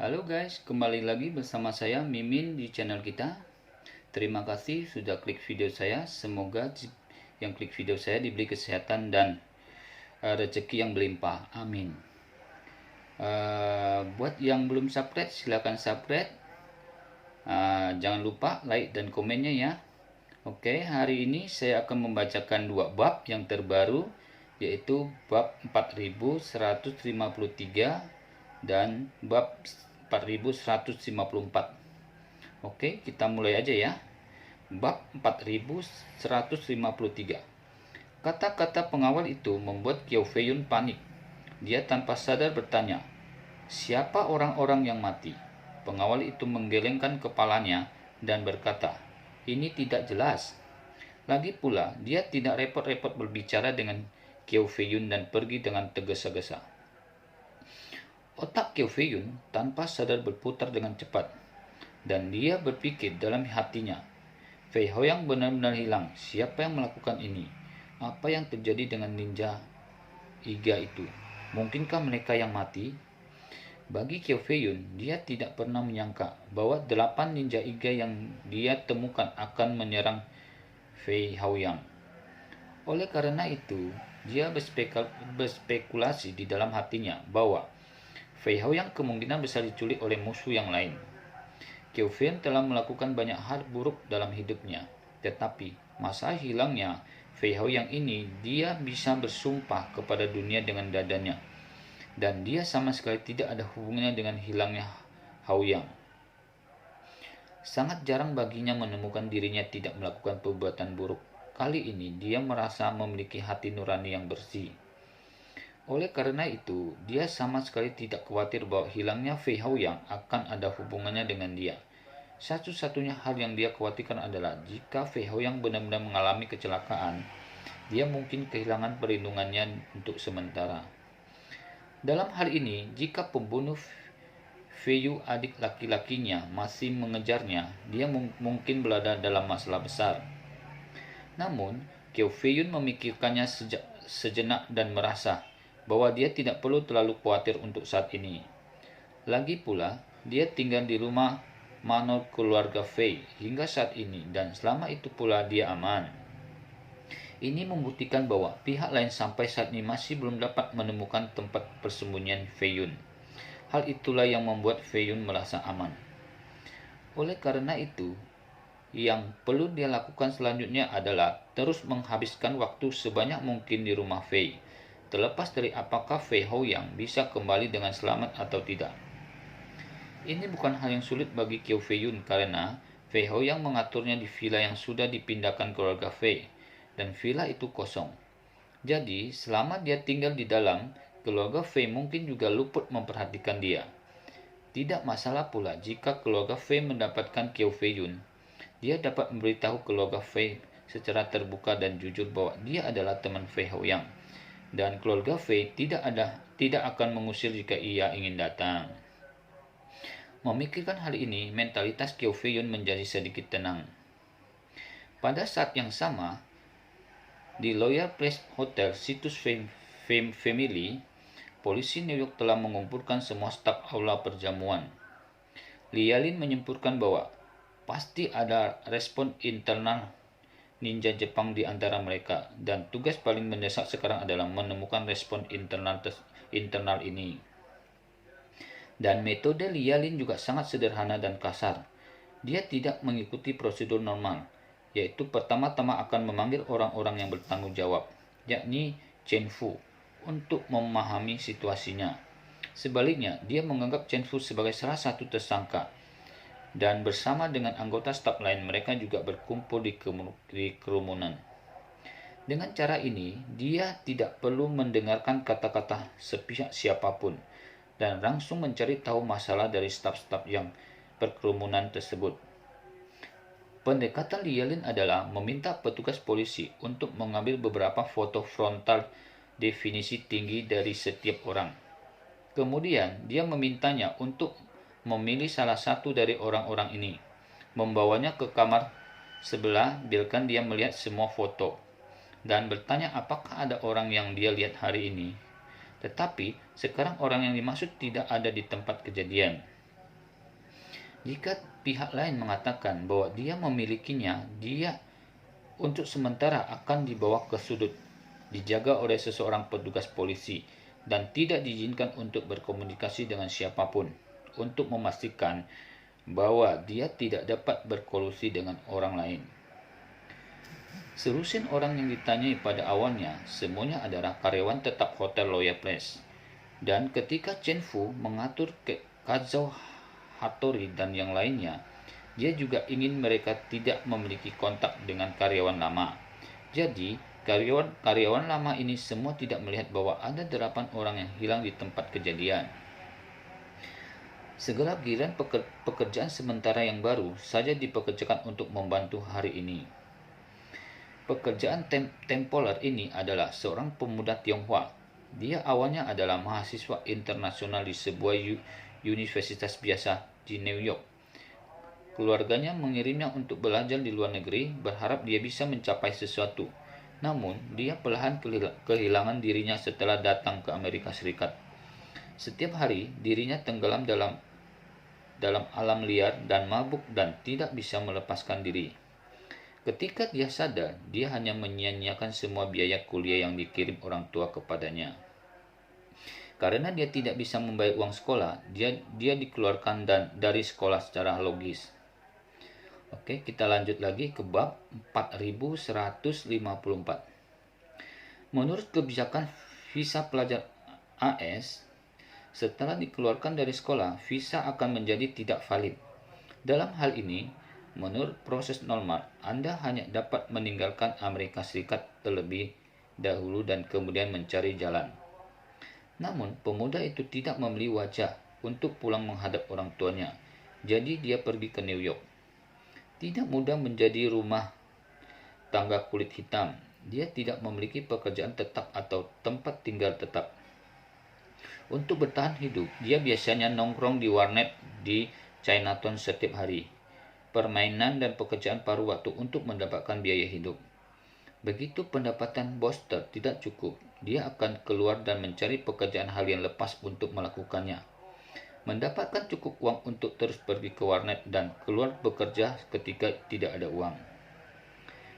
Halo guys, kembali lagi bersama saya Mimin di channel kita. Terima kasih sudah klik video saya. Semoga yang klik video saya diberi kesehatan dan rezeki yang berlimpah. Amin. Buat yang belum subscribe, silahkan subscribe. Jangan lupa like dan komennya ya. Oke, hari ini saya akan membacakan dua bab yang terbaru, yaitu bab 4153 dan bab 4154. Oke, kita mulai aja ya. Bab 4153. Kata-kata pengawal itu membuat Kyo Fei-yun panik. Dia tanpa sadar bertanya, "Siapa orang-orang yang mati?" Pengawal itu menggelengkan kepalanya dan berkata, "Ini tidak jelas." Lagi pula, dia tidak repot-repot berbicara dengan Kyo Fei-yun dan pergi dengan tergesa-gesa. Otak Kyo Fei-yun tanpa sadar berputar dengan cepat, dan dia berpikir dalam hatinya, Fei Haoyang benar-benar hilang. Siapa yang melakukan ini? Apa yang terjadi dengan ninja Iga itu? Mungkinkah mereka yang mati? Bagi Kyo Fei-yun, dia tidak pernah menyangka bahwa 8 ninja Iga yang dia temukan akan menyerang Fei Haoyang. Oleh karena itu, dia berspekulasi di dalam hatinya bahwa Fei Haoyang kemungkinan besar diculik oleh musuh yang lain. Kyo Fei-yun telah melakukan banyak hal buruk dalam hidupnya, tetapi masa hilangnya Fei Haoyang ini, dia bisa bersumpah kepada dunia dengan dadanya, dan dia sama sekali tidak ada hubungannya dengan hilangnya Haoyang. Sangat jarang baginya menemukan dirinya tidak melakukan perbuatan buruk. Kali ini dia merasa memiliki hati nurani yang bersih. Oleh karena itu, dia sama sekali tidak khawatir bahwa hilangnya Fei Haoyang akan ada hubungannya dengan dia. Satu-satunya hal yang dia khawatirkan adalah jika Fei Haoyang benar-benar mengalami kecelakaan, dia mungkin kehilangan perlindungannya untuk sementara. Dalam hal ini, jika pembunuh Fei Yu adik laki-lakinya masih mengejarnya, dia mungkin berada dalam masalah besar. Namun, Kyo Fei-yun memikirkannya sejenak dan merasa bahwa dia tidak perlu terlalu khawatir untuk saat ini. Lagi pula, dia tinggal di rumah manor keluarga Fei hingga saat ini, dan selama itu pula dia aman. Ini membuktikan bahwa pihak lain sampai saat ini masih belum dapat menemukan tempat persembunyian Fei-yun. Hal itulah yang membuat Fei-yun merasa aman. Oleh karena itu, yang perlu dia lakukan selanjutnya adalah terus menghabiskan waktu sebanyak mungkin di rumah Fei, terlepas dari apakah Fei Haoyang bisa kembali dengan selamat atau tidak. Ini bukan hal yang sulit bagi Kyo Fei-yun karena Fei Haoyang mengaturnya di villa yang sudah dipindahkan keluarga Fei, dan villa itu kosong. Jadi, selama dia tinggal di dalam, keluarga Fei mungkin juga luput memperhatikan dia. Tidak masalah pula jika keluarga Fei mendapatkan Kyo Fei-yun. Dia dapat memberitahu keluarga Fei secara terbuka dan jujur bahwa dia adalah teman Fei Haoyang, dan keluarga Fei tidak akan mengusir jika ia ingin datang. Memikirkan hal ini, mentalitas Kyo Fei-yun menjadi sedikit tenang. Pada saat yang sama, di Royal Place Hotel Situs Family, polisi New York telah mengumpulkan semua staf aula perjamuan. Lialin menyimpulkan bahwa pasti ada respon internal ninja Jepang di antara mereka, dan tugas paling mendesak sekarang adalah menemukan respon internal ini. Dan metode Lialin juga sangat sederhana dan kasar. Dia tidak mengikuti prosedur normal, yaitu pertama-tama akan memanggil orang-orang yang bertanggung jawab, yakni Chen Fu, untuk memahami situasinya. Sebaliknya, dia menganggap Chen Fu sebagai salah satu tersangka, dan bersama dengan anggota staf lain mereka juga berkumpul di kerumunan. Dengan cara ini, dia tidak perlu mendengarkan kata-kata sepihak siapapun dan langsung mencari tahu masalah dari staf-staf yang berkerumunan tersebut. Pendekatan Lialin adalah meminta petugas polisi untuk mengambil beberapa foto frontal definisi tinggi dari setiap orang. Kemudian, dia memintanya untuk memilih salah satu dari orang-orang ini, membawanya ke kamar sebelah, biarkan dia melihat semua foto, dan bertanya apakah ada orang yang dia lihat hari ini. Tetapi, sekarang orang yang dimaksud tidak ada di tempat kejadian. Jika pihak lain mengatakan bahwa dia memilikinya, dia untuk sementara akan dibawa ke sudut, dijaga oleh seseorang petugas polisi, dan tidak diizinkan untuk berkomunikasi dengan siapapun untuk memastikan bahwa dia tidak dapat berkolusi dengan orang lain. Selusin orang yang ditanyai pada awalnya semuanya adalah karyawan tetap Hotel Loyal Place. Dan ketika Chen Fu mengatur ke Kazao Hattori dan yang lainnya, dia juga ingin mereka tidak memiliki kontak dengan karyawan lama. Jadi, karyawan lama ini semua tidak melihat bahwa ada 8 orang yang hilang di tempat kejadian. Segala giliran pekerjaan sementara yang baru saja dipekerjakan untuk membantu hari ini. Pekerjaan temporer ini adalah seorang pemuda Tionghoa. Dia awalnya adalah mahasiswa internasional di sebuah universitas biasa di New York. Keluarganya mengirimnya untuk belajar di luar negeri, berharap dia bisa mencapai sesuatu. Namun, dia perlahan kehilangan dirinya setelah datang ke Amerika Serikat. Setiap hari, dirinya tenggelam dalam alam liar dan mabuk dan tidak bisa melepaskan diri. Ketika dia sadar, dia hanya menyia-nyiakan semua biaya kuliah yang dikirim orang tua kepadanya. Karena dia tidak bisa membayar uang sekolah, dia dikeluarkan dari sekolah secara logis. Oke, kita lanjut lagi ke bab 4154. Menurut kebijakan visa pelajar AS, setelah dikeluarkan dari sekolah, visa akan menjadi tidak valid. Dalam hal ini, menurut proses normal, Anda hanya dapat meninggalkan Amerika Serikat terlebih dahulu dan kemudian mencari jalan. Namun, pemuda itu tidak membeli wajah untuk pulang menghadap orang tuanya. Jadi dia pergi ke New York. Tidak mudah menjadi rumah tangga kulit hitam. Dia tidak memiliki pekerjaan tetap atau tempat tinggal tetap. Untuk bertahan hidup, dia biasanya nongkrong di warnet di Chinatown setiap hari. Permainan dan pekerjaan paruh waktu untuk mendapatkan biaya hidup. Begitu pendapatan Boster tidak cukup, dia akan keluar dan mencari pekerjaan harian lepas untuk melakukannya. Mendapatkan cukup uang untuk terus pergi ke warnet dan keluar bekerja ketika tidak ada uang.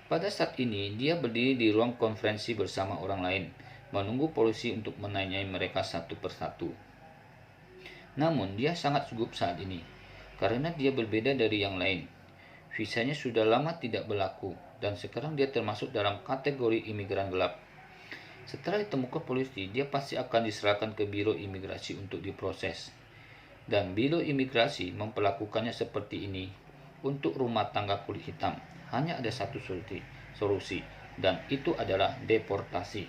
Pada saat ini, dia berdiri di ruang konferensi bersama orang lain, menunggu polisi untuk menanyai mereka satu persatu. Namun, dia sangat gugup saat ini, karena dia berbeda dari yang lain. Visanya sudah lama tidak berlaku, dan sekarang dia termasuk dalam kategori imigran gelap. Setelah ditemukan polisi, dia pasti akan diserahkan ke Biro Imigrasi untuk diproses. Dan Biro Imigrasi memperlakukannya seperti ini untuk rumah tangga kulit hitam. Hanya ada satu solusi, dan itu adalah deportasi.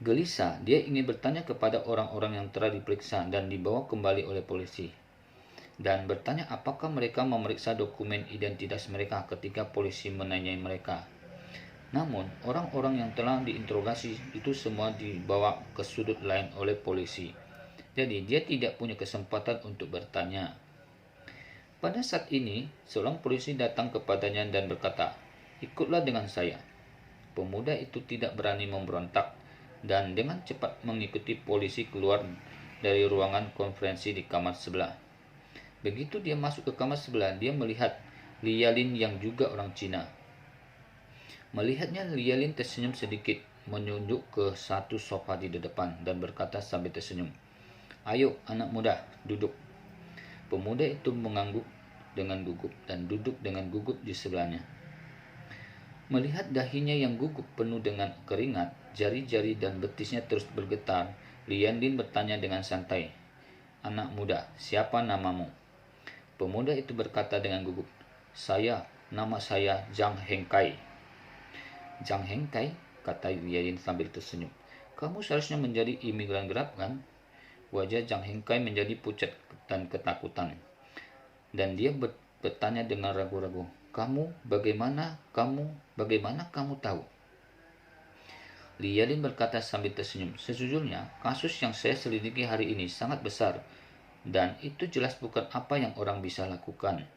Gelisah, dia ingin bertanya kepada orang-orang yang telah diperiksa dan dibawa kembali oleh polisi. Dan bertanya apakah mereka memeriksa dokumen identitas mereka ketika polisi menanyai mereka. Namun, orang-orang yang telah diinterogasi itu semua dibawa ke sudut lain oleh polisi. Jadi, dia tidak punya kesempatan untuk bertanya. Pada saat ini, seorang polisi datang kepadanya dan berkata, "Ikutlah dengan saya." Pemuda itu tidak berani memberontak dan dengan cepat mengikuti polisi keluar dari ruangan konferensi di kamar sebelah. Begitu dia masuk ke kamar sebelah, dia melihat Lialin yang juga orang Cina. Melihatnya, Lialin tersenyum sedikit, menunjuk ke satu sofa di depan dan berkata sambil tersenyum, "Ayo, anak muda, duduk." Pemuda itu mengangguk dengan gugup dan duduk dengan gugup di sebelahnya. Melihat dahinya yang gugup penuh dengan keringat, jari-jari dan betisnya terus bergetar, Lialin bertanya dengan santai, "Anak muda, siapa namamu?" Pemuda itu berkata dengan gugup, Nama saya Zhang Hengkai." "Zhang Hengkai?" kata Lialin sambil tersenyum. "Kamu seharusnya menjadi imigran gelap, kan?" Wajah Zhang Hengkai menjadi pucat dan ketakutan. Dan dia bertanya dengan ragu-ragu, Bagaimana kamu tahu?" Lialin berkata sambil tersenyum, "Sejujurnya, kasus yang saya selidiki hari ini sangat besar. Dan itu jelas bukan apa yang orang bisa lakukan.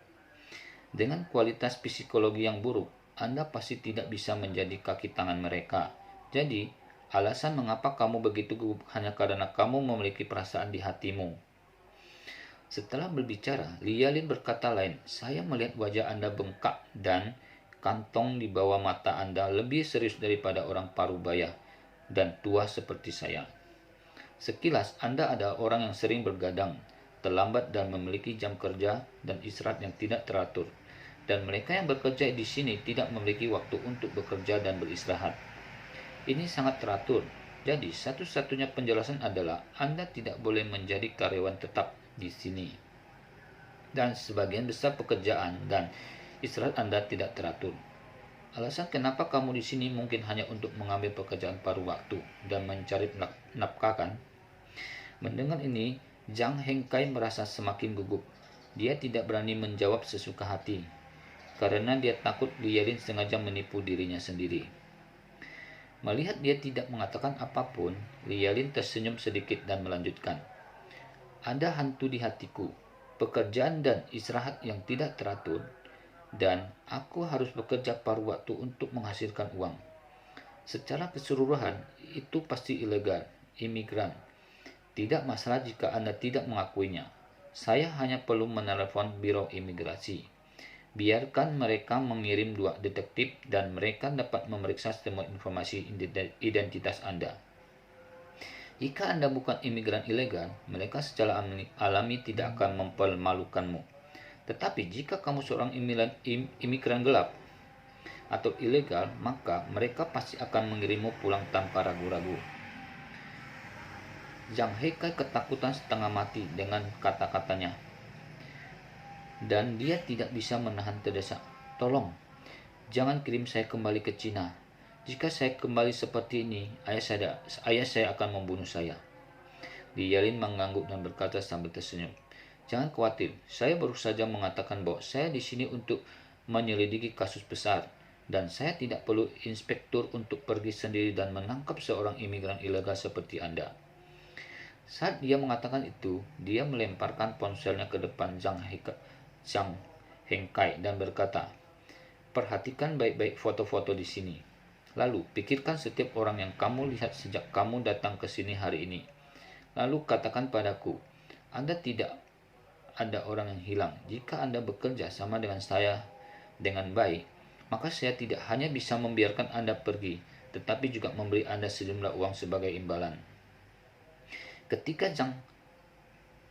Dengan kualitas psikologi yang buruk, Anda pasti tidak bisa menjadi kaki tangan mereka. Jadi, alasan mengapa kamu begitu gugup hanya karena kamu memiliki perasaan di hatimu." Setelah berbicara, Lialin berkata lain, "Saya melihat wajah Anda bengkak dan kantong di bawah mata Anda lebih serius daripada orang parubaya dan tua seperti saya. Sekilas Anda adalah orang yang sering bergadang, terlambat dan memiliki jam kerja dan istirahat yang tidak teratur. Dan mereka yang bekerja di sini tidak memiliki waktu untuk bekerja dan beristirahat. Ini sangat teratur. Jadi, satu-satunya penjelasan adalah Anda tidak boleh menjadi karyawan tetap di sini. Dan sebagian besar pekerjaan dan istirahat Anda tidak teratur. Alasan kenapa kamu di sini mungkin hanya untuk mengambil pekerjaan paruh waktu dan mencari nafkah kan?" Mendengar ini, Zhang Hengkai merasa semakin gugup. Dia tidak berani menjawab sesuka hati, karena dia takut Lialin sengaja menipu dirinya sendiri. Melihat dia tidak mengatakan apapun, Lialin tersenyum sedikit dan melanjutkan. "Ada hantu di hatiku, pekerjaan dan istirahat yang tidak teratur, dan aku harus bekerja paruh waktu untuk menghasilkan uang. Secara keseluruhan, itu pasti ilegal, imigran. Tidak masalah jika Anda tidak mengakuinya. Saya hanya perlu menelepon biro imigrasi. Biarkan mereka mengirim 2 detektif dan mereka dapat memeriksa semua informasi identitas Anda. Jika Anda bukan imigran ilegal, mereka secara alami tidak akan mempermalukanmu. Tetapi jika kamu seorang imigran gelap atau ilegal, maka mereka pasti akan mengirimmu pulang tanpa ragu-ragu." Zhang Hengkai ketakutan setengah mati dengan kata-katanya, dan dia tidak bisa menahan terdesak. "Tolong, jangan kirim saya kembali ke Cina. Jika saya kembali seperti ini, ayah saya akan membunuh saya." Lialin mengangguk dan berkata sambil tersenyum, "Jangan khawatir, saya baru saja mengatakan bahwa saya di sini untuk menyelidiki kasus besar, dan saya tidak perlu inspektur untuk pergi sendiri dan menangkap seorang imigran ilegal seperti Anda." Saat dia mengatakan itu, dia melemparkan ponselnya ke depan Zhang Hengkai dan berkata, "Perhatikan baik-baik foto-foto di sini. Lalu, pikirkan setiap orang yang kamu lihat sejak kamu datang ke sini hari ini. Lalu katakan padaku, Anda tidak ada orang yang hilang. Jika Anda bekerja sama dengan saya dengan baik, maka saya tidak hanya bisa membiarkan Anda pergi, tetapi juga memberi Anda sejumlah uang sebagai imbalan." Ketika Zhang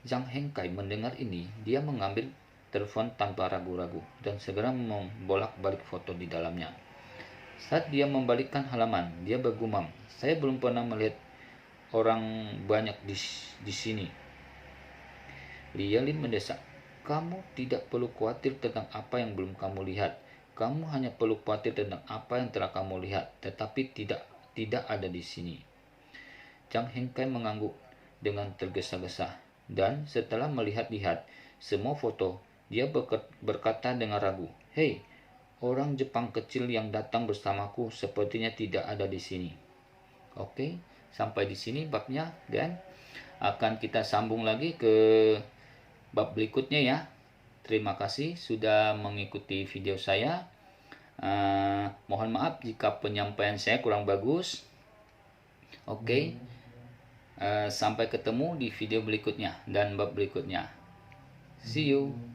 Hengkai mendengar ini, dia mengambil telepon tanpa ragu-ragu dan segera membolak-balik foto di dalamnya. Saat dia membalikkan halaman, dia bergumam, "Saya belum pernah melihat orang banyak di sini." Lialin mendesak, "Kamu tidak perlu khawatir tentang apa yang belum kamu lihat. Kamu hanya perlu khawatir tentang apa yang telah kamu lihat, tetapi tidak ada di sini." Zhang Hengkai mengangguk dengan tergesa-gesa, dan setelah melihat-lihat semua foto, dia berkata dengan ragu, "Hei, orang Jepang kecil yang datang bersamaku sepertinya tidak ada di sini." Oke, sampai di sini babnya, dan akan kita sambung lagi ke bab berikutnya ya. Terima kasih sudah mengikuti video saya. Mohon maaf jika penyampaian saya kurang bagus. Oke, sampai ketemu di video berikutnya dan bab berikutnya. See you.